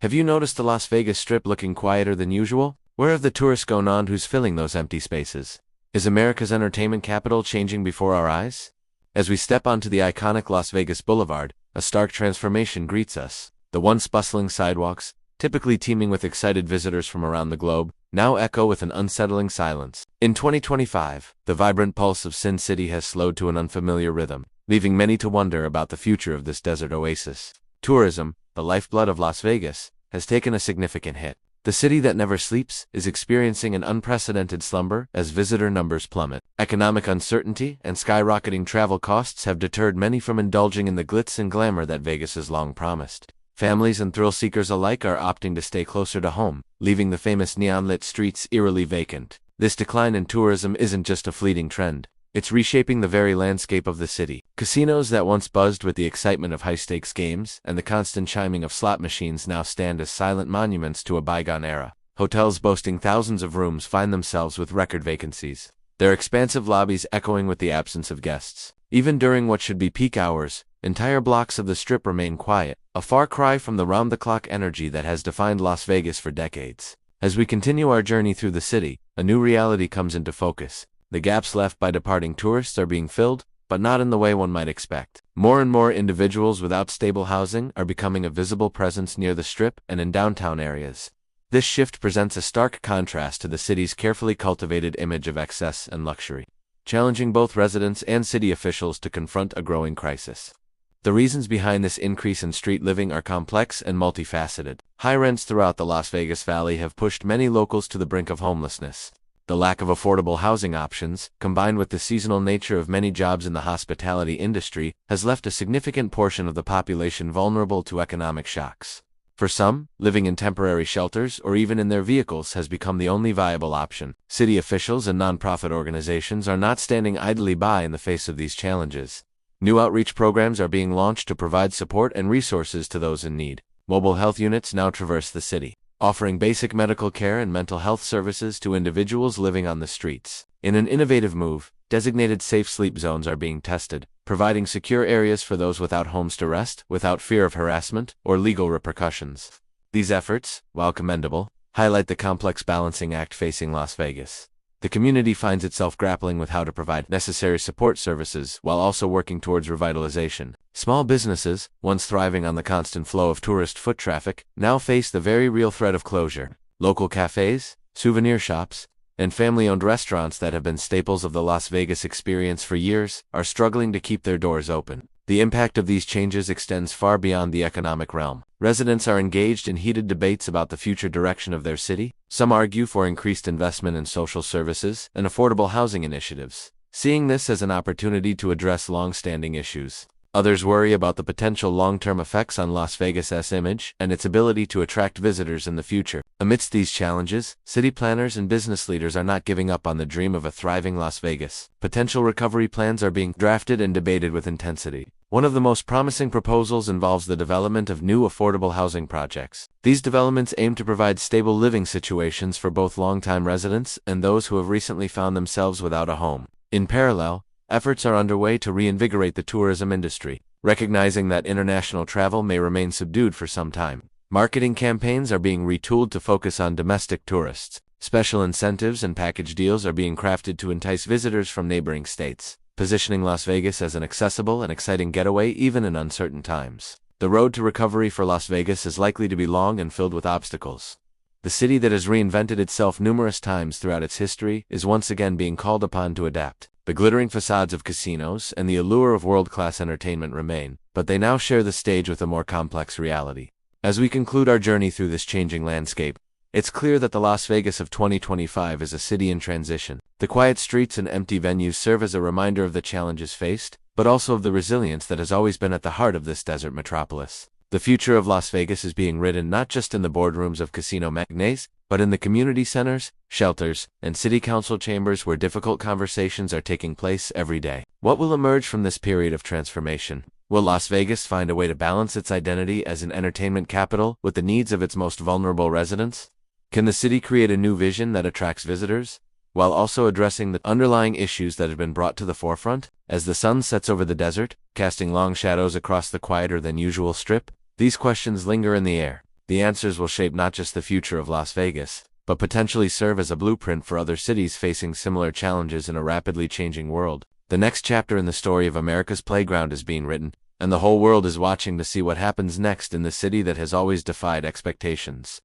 Have you noticed the Las Vegas Strip looking quieter than usual? Where have the tourists gone on who's filling those empty spaces? Is America's entertainment capital changing before our eyes? As we step onto the iconic Las Vegas Boulevard, a stark transformation greets us. The once bustling sidewalks, typically teeming with excited visitors from around the globe, now echo with an unsettling silence. In 2025, the vibrant pulse of Sin City has slowed to an unfamiliar rhythm, leaving many to wonder about the future of this desert oasis. Tourism, the lifeblood of Las Vegas, has taken a significant hit. The city that never sleeps is experiencing an unprecedented slumber as visitor numbers plummet. Economic uncertainty and skyrocketing travel costs have deterred many from indulging in the glitz and glamour that Vegas has long promised. Families and thrill-seekers alike are opting to stay closer to home, leaving the famous neon-lit streets eerily vacant. This decline in tourism isn't just a fleeting trend. It's reshaping the very landscape of the city. Casinos that once buzzed with the excitement of high-stakes games and the constant chiming of slot machines now stand as silent monuments to a bygone era. Hotels boasting thousands of rooms find themselves with record vacancies, their expansive lobbies echoing with the absence of guests. Even during what should be peak hours, entire blocks of the Strip remain quiet, a far cry from the round-the-clock energy that has defined Las Vegas for decades. As we continue our journey through the city, a new reality comes into focus. The gaps left by departing tourists are being filled, but not in the way one might expect. More and more individuals without stable housing are becoming a visible presence near the Strip and in downtown areas. This shift presents a stark contrast to the city's carefully cultivated image of excess and luxury, challenging both residents and city officials to confront a growing crisis. The reasons behind this increase in street living are complex and multifaceted. High rents throughout the Las Vegas Valley have pushed many locals to the brink of homelessness. The lack of affordable housing options, combined with the seasonal nature of many jobs in the hospitality industry, has left a significant portion of the population vulnerable to economic shocks. For some, living in temporary shelters or even in their vehicles has become the only viable option. City officials and nonprofit organizations are not standing idly by in the face of these challenges. New outreach programs are being launched to provide support and resources to those in need. Mobile health units now traverse the city, offering basic medical care and mental health services to individuals living on the streets. In an innovative move, designated safe sleep zones are being tested, providing secure areas for those without homes to rest, without fear of harassment or legal repercussions. These efforts, while commendable, highlight the complex balancing act facing Las Vegas. The community finds itself grappling with how to provide necessary support services while also working towards revitalization. Small businesses, once thriving on the constant flow of tourist foot traffic, now face the very real threat of closure. Local cafes, souvenir shops, and family-owned restaurants that have been staples of the Las Vegas experience for years are struggling to keep their doors open. The impact of these changes extends far beyond the economic realm. Residents are engaged in heated debates about the future direction of their city. Some argue for increased investment in social services and affordable housing initiatives, seeing this as an opportunity to address long-standing issues. Others worry about the potential long-term effects on Las Vegas's image and its ability to attract visitors in the future. Amidst these challenges, city planners and business leaders are not giving up on the dream of a thriving Las Vegas. Potential recovery plans are being drafted and debated with intensity. One of the most promising proposals involves the development of new affordable housing projects. These developments aim to provide stable living situations for both longtime residents and those who have recently found themselves without a home. In parallel, efforts are underway to reinvigorate the tourism industry, recognizing that international travel may remain subdued for some time. Marketing campaigns are being retooled to focus on domestic tourists. Special incentives and package deals are being crafted to entice visitors from neighboring states, positioning Las Vegas as an accessible and exciting getaway even in uncertain times. The road to recovery for Las Vegas is likely to be long and filled with obstacles. The city that has reinvented itself numerous times throughout its history is once again being called upon to adapt. The glittering facades of casinos and the allure of world-class entertainment remain, but they now share the stage with a more complex reality. As we conclude our journey through this changing landscape, it's clear that the Las Vegas of 2025 is a city in transition. The quiet streets and empty venues serve as a reminder of the challenges faced, but also of the resilience that has always been at the heart of this desert metropolis. The future of Las Vegas is being written not just in the boardrooms of casino magnates, but in the community centers, shelters, and city council chambers where difficult conversations are taking place every day. What will emerge from this period of transformation? Will Las Vegas find a way to balance its identity as an entertainment capital with the needs of its most vulnerable residents? Can the city create a new vision that attracts visitors, while also addressing the underlying issues that have been brought to the forefront? As the sun sets over the desert, casting long shadows across the quieter-than-usual Strip, these questions linger in the air. The answers will shape not just the future of Las Vegas, but potentially serve as a blueprint for other cities facing similar challenges in a rapidly changing world. The next chapter in the story of America's playground is being written, and the whole world is watching to see what happens next in the city that has always defied expectations.